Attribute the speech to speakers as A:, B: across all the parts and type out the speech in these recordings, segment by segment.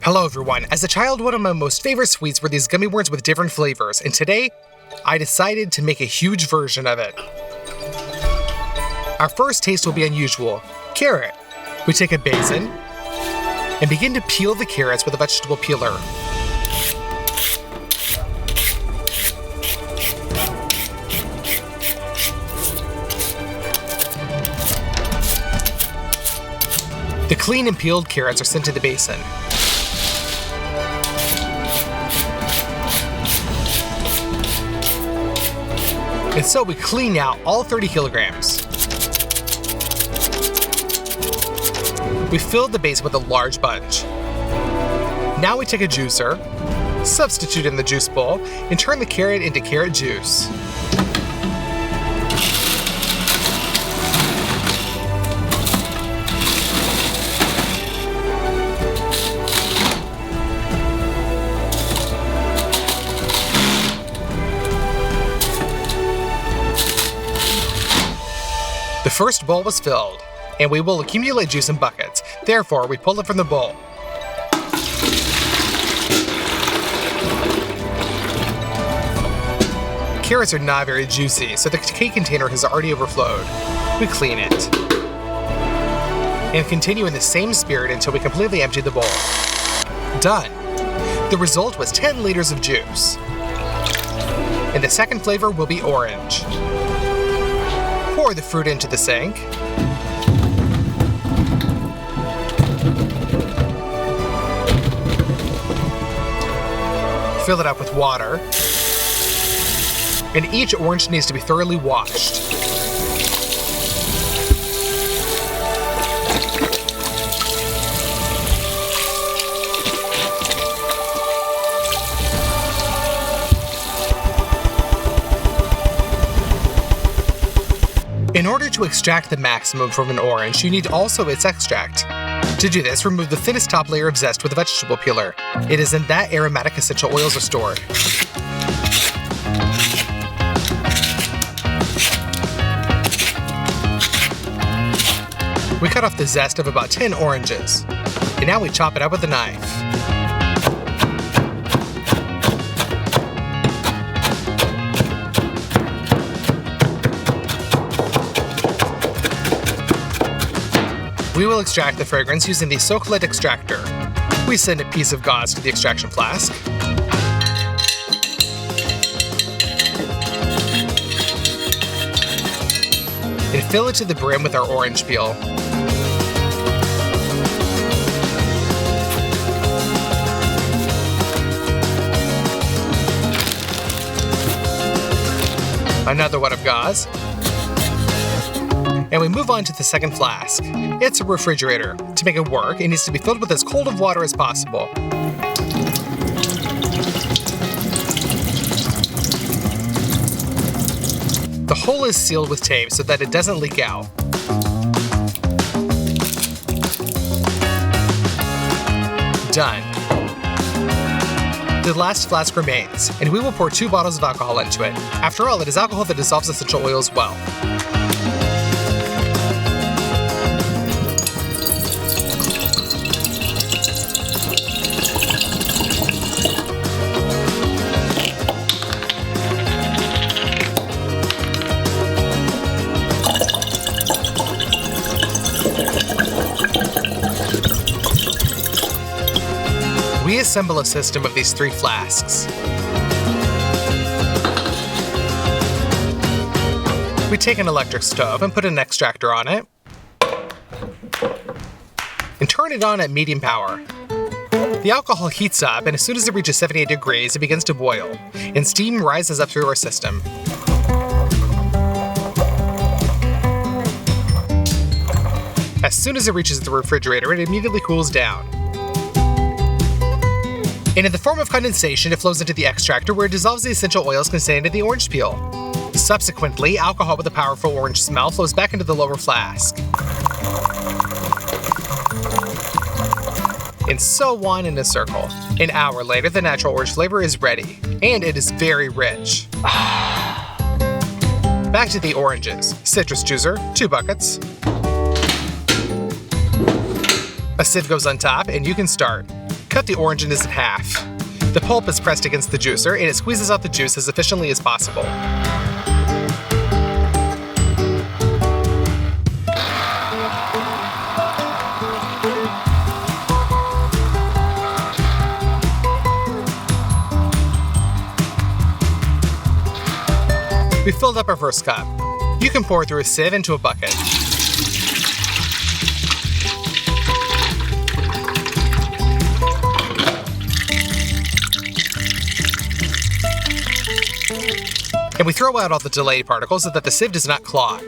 A: Hello everyone, as a child one of my most favorite sweets were these gummy worms with different flavors, and today I decided to make a huge version of it. Our first taste will be unusual, carrot. We take a basin and begin to peel the carrots with a vegetable peeler. The clean and peeled carrots are sent to the basin. And so we clean out all 30 kilograms. We filled the basin with a large bunch. Now we take a juicer, substitute in the juice bowl, and turn the carrot into carrot juice. The first bowl was filled, and we will accumulate juice in buckets. Therefore, we pull it from the bowl. Carrots are not very juicy, so the cake container has already overflowed. We clean it. And continue in the same spirit until we completely empty the bowl. Done. The result was 10 liters of juice. And the second flavor will be orange. Pour the fruit into the sink. Fill it up with water. And each orange needs to be thoroughly washed. In order to extract the maximum from an orange, you need also its extract. To do this, remove the thinnest top layer of zest with a vegetable peeler. It is in that aromatic essential oils are stored. We cut off the zest of about 10 oranges, and now we chop it up with a knife. We will extract the fragrance using the Socolite extractor. We send a piece of gauze to the extraction flask. And fill it to the brim with our orange peel. Another wad of gauze. And we move on to the second flask. It's a refrigerator. To make it work, it needs to be filled with as cold of water as possible. The hole is sealed with tape so that it doesn't leak out. Done. The last flask remains, and we will pour 2 bottles of alcohol into it. After all, it is alcohol that dissolves essential oils well. We assemble a system of these 3 flasks. We take an electric stove and put an extractor on it, and turn it on at medium power. The alcohol heats up, and as soon as it reaches 78 degrees, it begins to boil, and steam rises up through our system. As soon as it reaches the refrigerator, it immediately cools down. And in the form of condensation, it flows into the extractor where it dissolves the essential oils contained in the orange peel. Subsequently, alcohol with a powerful orange smell flows back into the lower flask. And so on in a circle. An hour later, the natural orange flavor is ready, and it is very rich. Back to the oranges. Citrus juicer, 2 buckets. A sieve goes on top, and you can start. cut the oranges in half. The pulp is pressed against the juicer, and it squeezes out the juice as efficiently as possible. We filled up our first cup. You can pour through a sieve into a bucket. And we throw out all the delayed particles so that the sieve does not clog.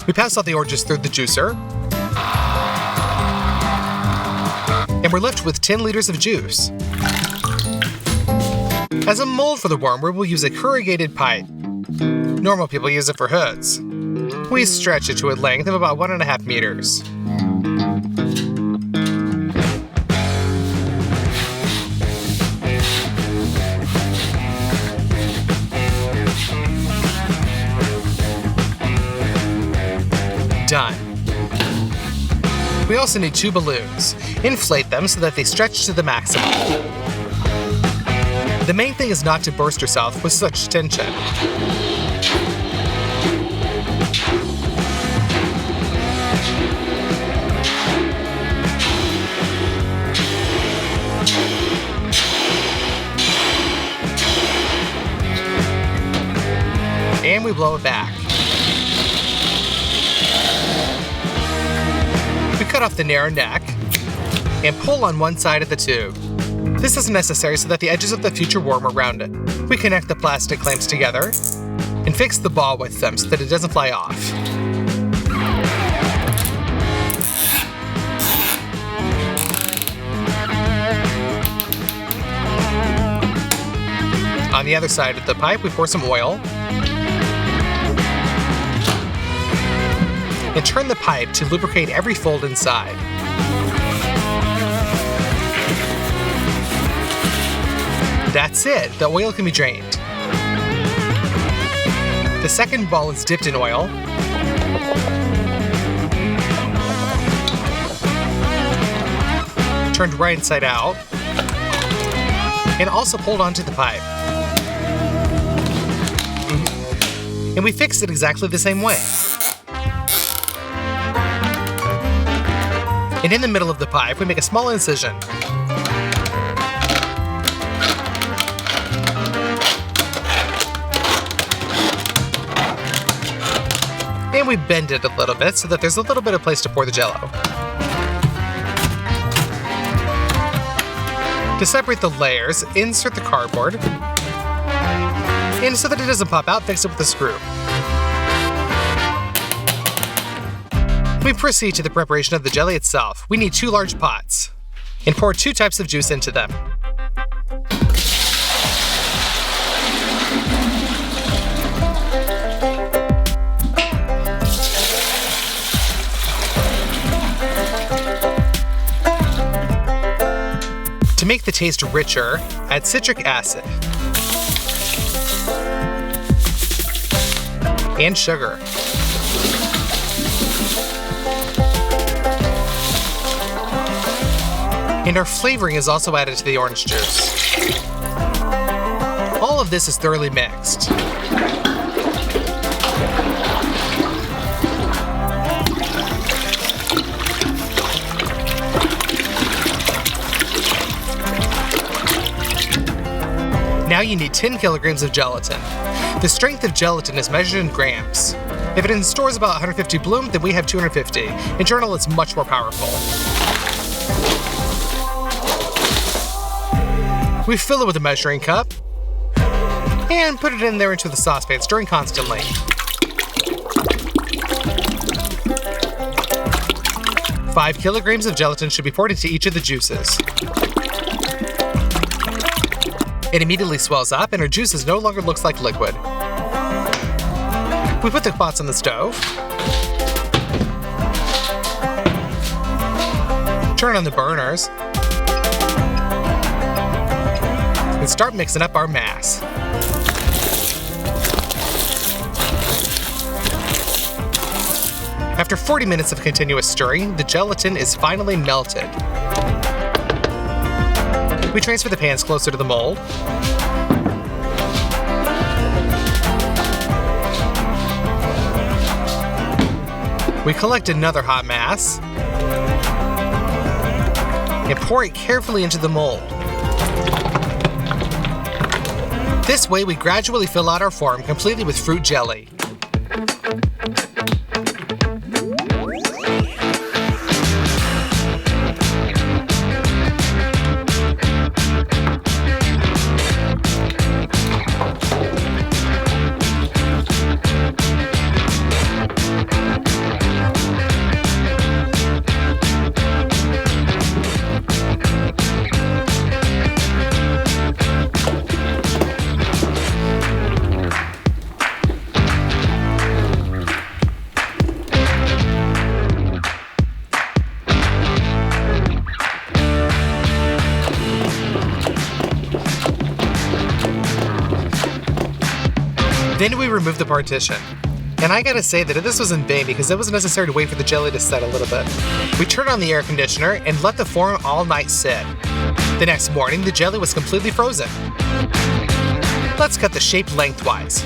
A: We pass all the oranges through the juicer. And we're left with 10 liters of juice. As a mold for the worm, we will use a corrugated pipe. Normal people use it for hoods. We stretch it to a length of about 1.5 meters. Done. We also need 2 balloons. Inflate them so that they stretch to the maximum. The main thing is not to burst yourself with such tension. And we blow it back. We cut off the narrow neck and pull on one side of the tube. This is necessary so that the edges of the future worm are rounded. We connect the plastic clamps together and fix the ball with them so that it doesn't fly off. On the other side of the pipe, we pour some oil and turn the pipe to lubricate every fold inside. That's it, the oil can be drained. The second ball is dipped in oil. Turned right inside out. And also pulled onto the pipe. And we fixed it exactly the same way. And in the middle of the pipe, we make a small incision. And we bend it a little bit so that there's a little bit of place to pour the Jell-O. To separate the layers, insert the cardboard. And so that it doesn't pop out, fix it with a screw. We proceed to the preparation of the jelly itself. We need 2 large pots and pour 2 types of juice into them. To make the taste richer, add citric acid and sugar. And our flavoring is also added to the orange juice. All of this is thoroughly mixed. Now you need 10 kilograms of gelatin. The strength of gelatin is measured in grams. If it in store is about 150 bloom, then we have 250. In journal, it's much more powerful. We fill it with a measuring cup and put it in there into the saucepan, stirring constantly. Five kilograms of gelatin should be poured into each of the juices. It immediately swells up and our juices no longer looks like liquid. We put the pots on the stove. Turn on the burners. And start mixing up our mass. After 40 minutes of continuous stirring, the gelatin is finally melted. We transfer the pans closer to the mold. We collect another hot mass and pour it carefully into the mold. This way, we gradually fill out our form completely with fruit jelly. Then we remove the partition. And I gotta say that this was in vain because it was necessary to wait for the jelly to set a little bit. We turned on the air conditioner and let the form all night sit. The next morning, the jelly was completely frozen. Let's cut the shape lengthwise.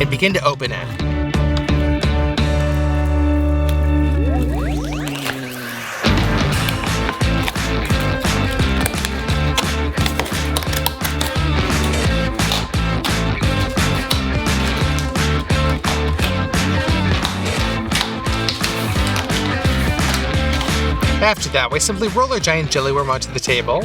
A: And begin to open it. After that, we simply roll our giant jelly worm onto the table.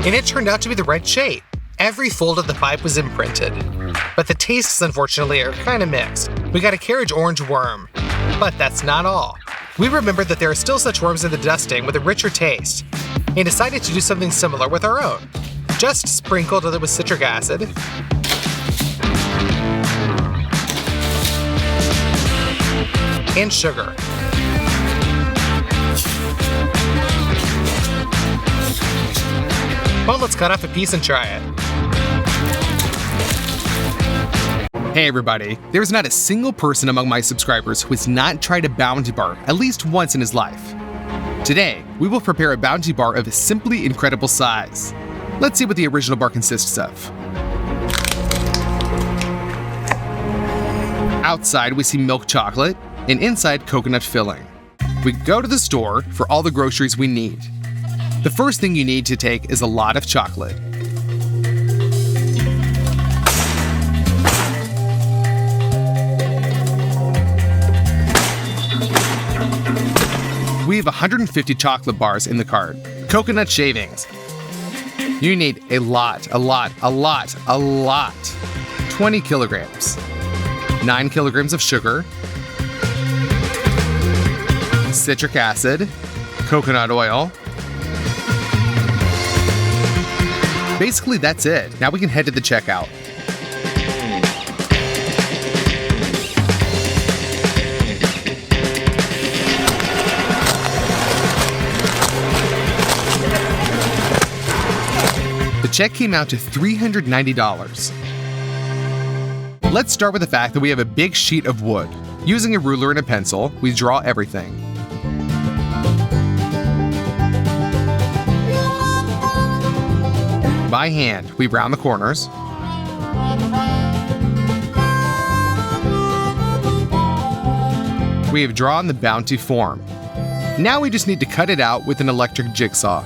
A: And it turned out to be the right shape. Every fold of the pipe was imprinted. But the tastes, unfortunately, are kind of mixed. We got a carriage orange worm. But that's not all. We remembered that there are still such worms in the dusting with a richer taste, and decided to do something similar with our own. Just sprinkled it with citric acid, and sugar. Well, let's cut off a piece and try it. Hey everybody, there's not a single person among my subscribers who has not tried a Bounty Bar at least once in his life. Today, we will prepare a Bounty Bar of a simply incredible size. Let's see what the original bar consists of. Outside, we see milk chocolate, and inside, coconut filling. We go to the store for all the groceries we need. The first thing you need to take is a lot of chocolate. We have 150 chocolate bars in the cart. Coconut shavings. You need a lot. 20 kilograms. 9 kilograms of sugar. Citric acid. Coconut oil. Basically, that's it. Now we can head to the checkout. The check came out to $390. Let's start with the fact that we have a big sheet of wood. Using a ruler and a pencil, we draw everything. By hand, we round the corners. We have drawn the bounty form. Now we just need to cut it out with an electric jigsaw.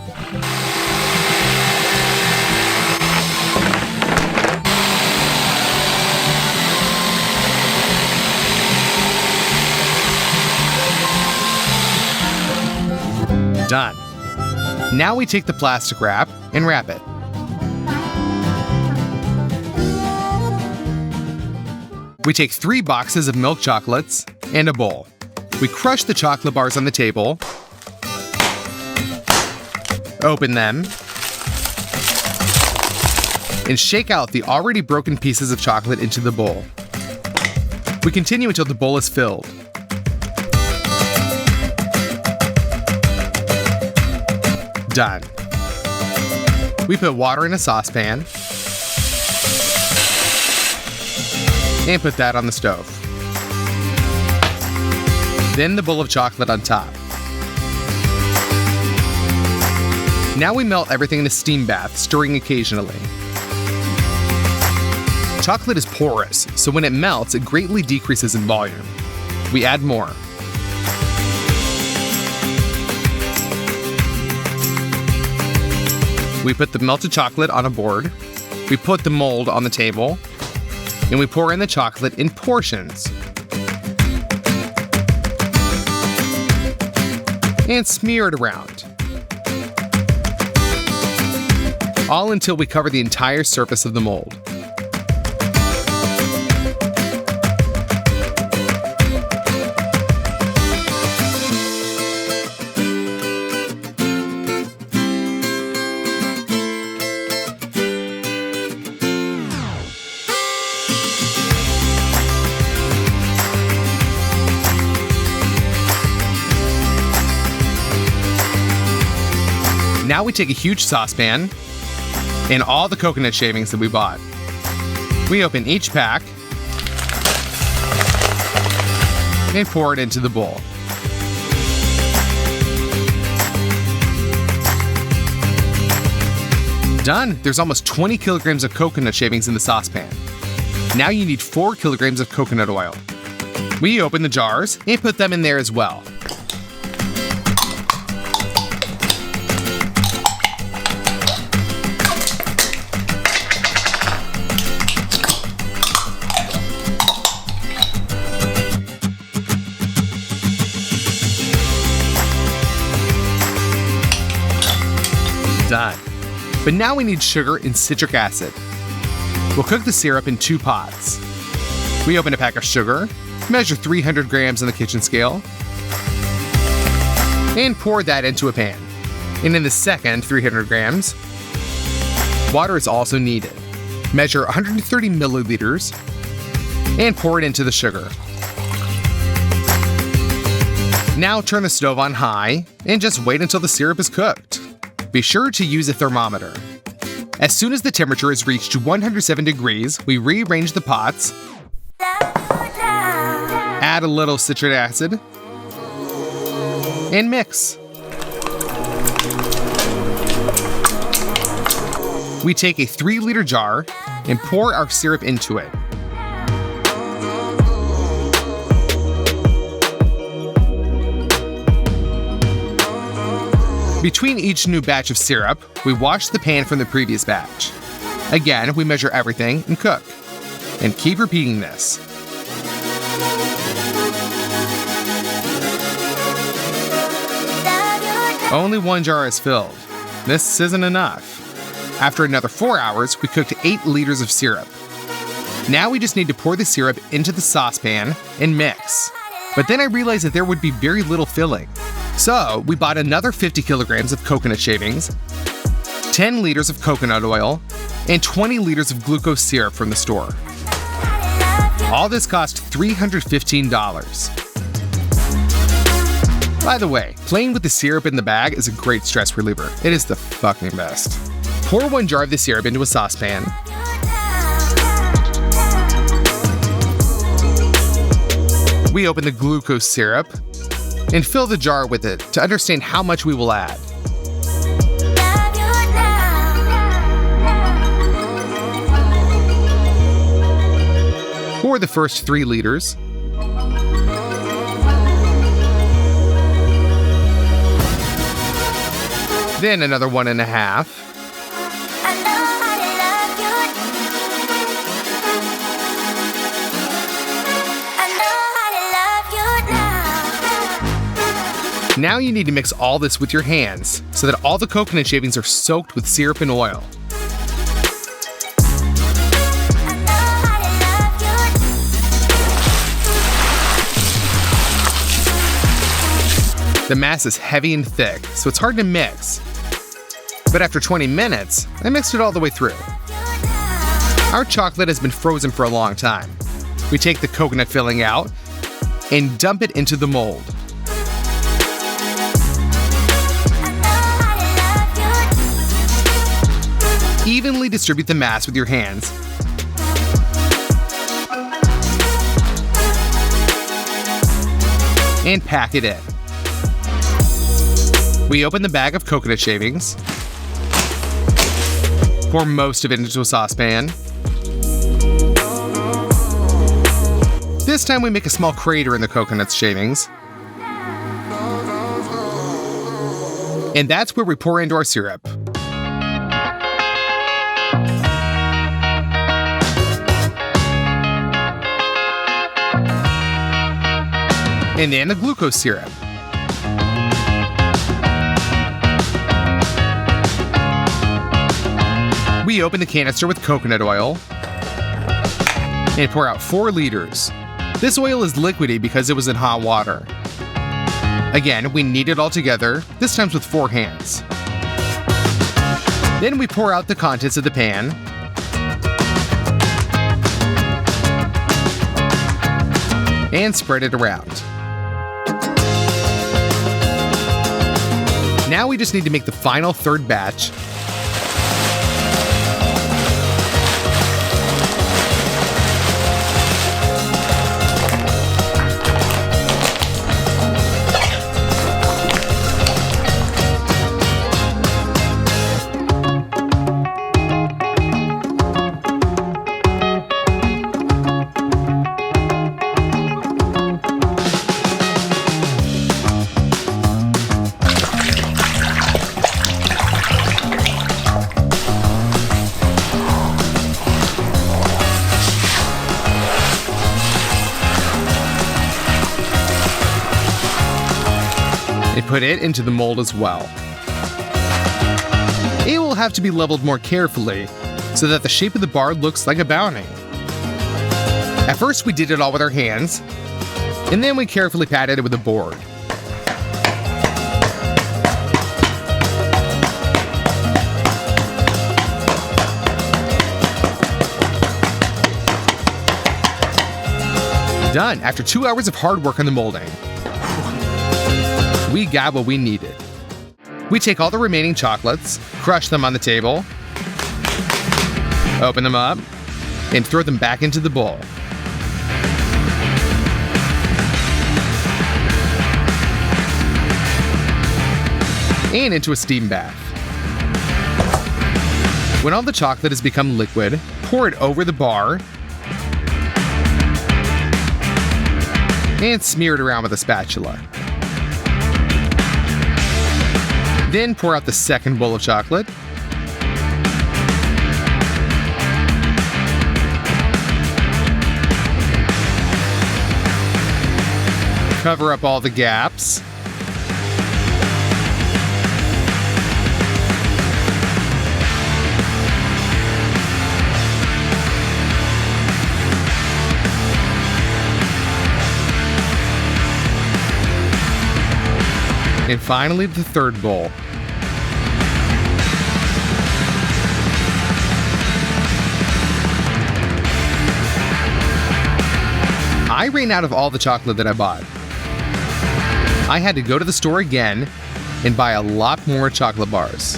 A: Now we take the plastic wrap and wrap it. We take 3 boxes of milk chocolates and a bowl. We crush the chocolate bars on the table, open them, and shake out the already broken pieces of chocolate into the bowl. We continue until the bowl is filled. Done. We put water in a saucepan and put that on the stove. Then the bowl of chocolate on top. Now we melt everything in a steam bath, stirring occasionally. Chocolate is porous, so when it melts, it greatly decreases in volume. We add more. We put the melted chocolate on a board. We put the mold on the table. And we pour in the chocolate in portions. And smear it around. All until we cover the entire surface of the mold. Now we take a huge saucepan and all the coconut shavings that we bought. We open each pack and pour it into the bowl. Done! There's almost 20 kilograms of coconut shavings in the saucepan. Now you need 4 kilograms of coconut oil. We open the jars and put them in there as well. Done. But now we need sugar and citric acid. We'll cook the syrup in 2 pots. We open a pack of sugar, measure 300 grams on the kitchen scale, and pour that into a pan. And in the second 300 grams, water is also needed. Measure 130 milliliters and pour it into the sugar. Now turn the stove on high and just wait until the syrup is cooked. Be sure to use a thermometer. As soon as the temperature is reached 107 degrees, we rearrange the pots, add a little citric acid, and mix. We take a 3-liter jar and pour our syrup into it. Between each new batch of syrup, we wash the pan from the previous batch. Again, we measure everything and cook. And keep repeating this. Only 1 jar is filled. This isn't enough. After another 4 hours, we cooked 8 liters of syrup. Now we just need to pour the syrup into the saucepan and mix. But then I realized that there would be very little filling. So we bought another 50 kilograms of coconut shavings, 10 liters of coconut oil, and 20 liters of glucose syrup from the store. All this cost $315. By the way, playing with the syrup in the bag is a great stress reliever. It is the fucking best. Pour 1 jar of the syrup into a saucepan. We open the glucose syrup and fill the jar with it to understand how much we will add. Pour the first 3 liters. Then another 1.5. Now you need to mix all this with your hands so that all the coconut shavings are soaked with syrup and oil. The mass is heavy and thick, so it's hard to mix. But after 20 minutes, I mixed it all the way through. Our chocolate has been frozen for a long time. We take the coconut filling out and dump it into the mold. Evenly distribute the mass with your hands. And pack it in. We open the bag of coconut shavings, pour most of it into a saucepan. This time we make a small crater in the coconut shavings. And that's where we pour into our syrup. And then the glucose syrup. We open the canister with coconut oil and pour out 4 liters. This oil is liquidy because it was in hot water. Again, we knead it all together, this time with 4 hands. Then we pour out the contents of the pan. And spread it around. Now we just need to make the final third batch. And put it into the mold as well. It will have to be leveled more carefully so that the shape of the bar looks like a bounty. At first we did it all with our hands, and then we carefully patted it with a board. Done after 2 hours of hard work on the molding. We got what we needed. We take all the remaining chocolates, crush them on the table, open them up, and throw them back into the bowl. And into a steam bath. When all the chocolate has become liquid, pour it over the bar and smear it around with a spatula. Then pour out the second bowl of chocolate. Cover up all the gaps. And finally, the third bowl. I ran out of all the chocolate that I bought. I had to go to the store again and buy a lot more chocolate bars.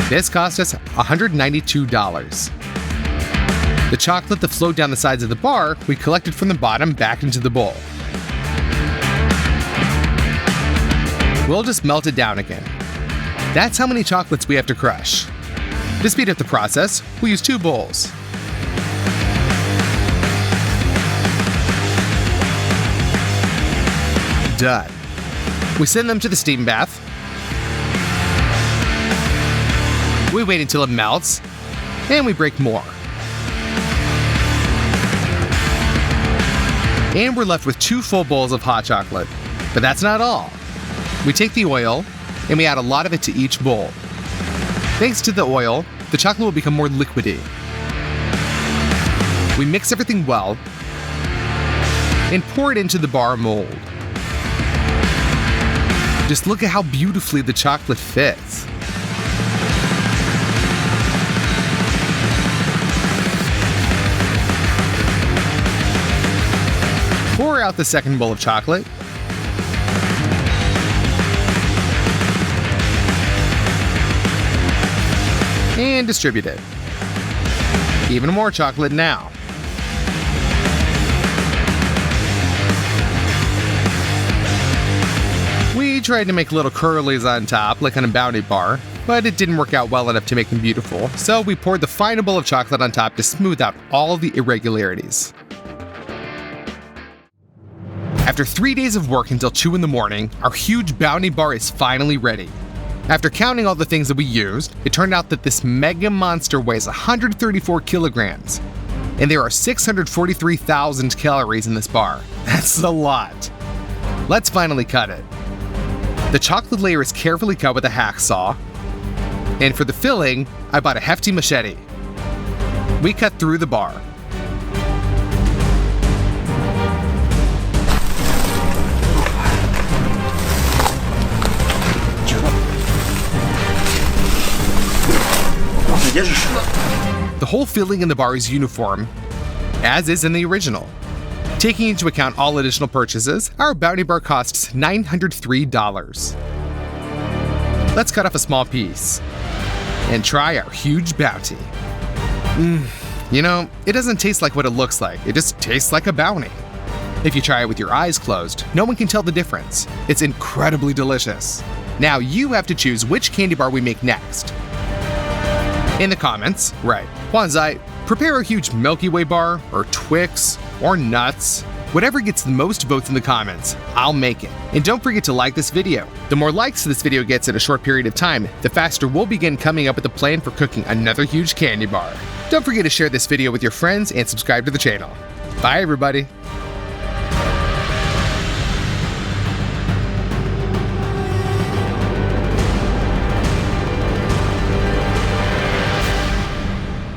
A: This cost us $192. The chocolate that flowed down the sides of the bar, we collected from the bottom back into the bowl. We'll just melt it down again. That's how many chocolates we have to crush. To speed up the process, we'll use 2 bowls. Done. We send them to the steam bath. We wait until it melts, and we break more. And we're left with 2 full bowls of hot chocolate. But that's not all. We take the oil, and we add a lot of it to each bowl. Thanks to the oil, the chocolate will become more liquidy. We mix everything well, and pour it into the bar mold. Just look at how beautifully the chocolate fits. Pour out the second bowl of chocolate. And distribute it. Even more chocolate now. We tried to make little curlies on top, like on a bounty bar, but it didn't work out well enough to make them beautiful, so we poured the final bowl of chocolate on top to smooth out all the irregularities. After 3 days of work until 2 in the morning, our huge bounty bar is finally ready. After counting all the things that we used, it turned out that this mega monster weighs 134 kilograms, and there are 643,000 calories in this bar. That's a lot. Let's finally cut it. The chocolate layer is carefully cut with a hacksaw, and for the filling, I bought a hefty machete. We cut through the bar. The whole filling in the bar is uniform, as is in the original. Taking into account all additional purchases, our bounty bar costs $903. Let's cut off a small piece and try our huge bounty. You know, it doesn't taste like what it looks like, it just tastes like a bounty. If you try it with your eyes closed, no one can tell the difference. It's incredibly delicious. Now you have to choose which candy bar we make next. In the comments, write, VANZAI, prepare a huge Milky Way bar, or Twix, or nuts. Whatever gets the most votes in the comments, I'll make it. And don't forget to like this video. The more likes this video gets in a short period of time, the faster we'll begin coming up with a plan for cooking another huge candy bar. Don't forget to share this video with your friends and subscribe to the channel. Bye everybody.